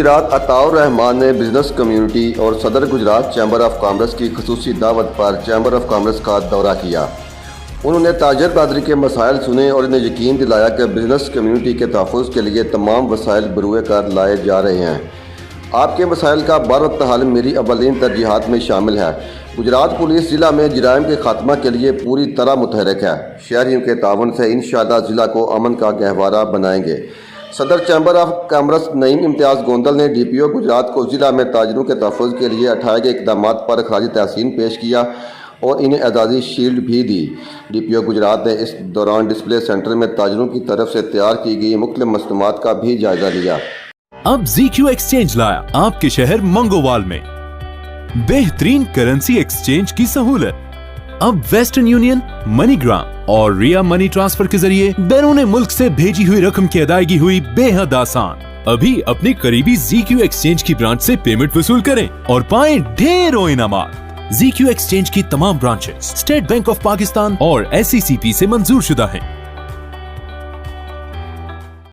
गुजरात अताउर रहमान ने business community और सदर गुजरात चैम्बर ऑफ कॉमर्स की खसूसी दावत पर चैम्बर ऑफ कॉमर्स का दौरा किया। उन्होंने ताजर बरदरी के मसाइल सुने और इन्हें यकीन दिलाया कि बिजनेस कम्युनिटी के तहफ़्फ़ुज़ के लिए तमाम वसाइल बरूए कार लाए जा रहे हैं। आपके मसाइल का बरवक्त हल मेरी अवलीन तरजीहात में शामिल है। गुजरात पुलिस ज़िला में जराइम के खात्मा के लिए पूरी तरह मुतहरक है। शहरियों के तावन से इंशाअल्लाह ज़िला को अमन का गहवारा बनाएंगे। सदर चैम्बर ऑफ कॉमर्स नईम इम्तियाज़ गोंदल ने DPO गुजरात को ज़िला में ताजरों के तहफ़्फ़ुज़ के लिए उठाए गए इक़दाम पर खराज तहसीन पेश किया और इन्हें एजाज़ी शील्ड भी दी। DPO गुजरात ने इस दौरान डिस्प्ले सेंटर में ताजरों की तरफ से तैयार की गई मुख्तलिफ मसनूआत का भी जायज़ा लिया। अब ZQ एक्सचेंज लाया आपके शहर मंगोवाल में बेहतरीन करेंसी एक्सचेंज की सहूलत। अब वेस्टर्न यूनियन, मनीग्राम और रिया मनी ट्रांसफर के जरिए बैरून मुल्क से भेजी हुई रकम की अदायगी हुई बेहद आसान। अभी अपनी करीबी ZQ एक्सचेंज की ब्रांच से पेमेंट वसूल करें और पाएं ढेरों इनामात। ZQ एक्सचेंज की तमाम branches state bank of Pakistan और SECP से मंजूर शुदा हैं।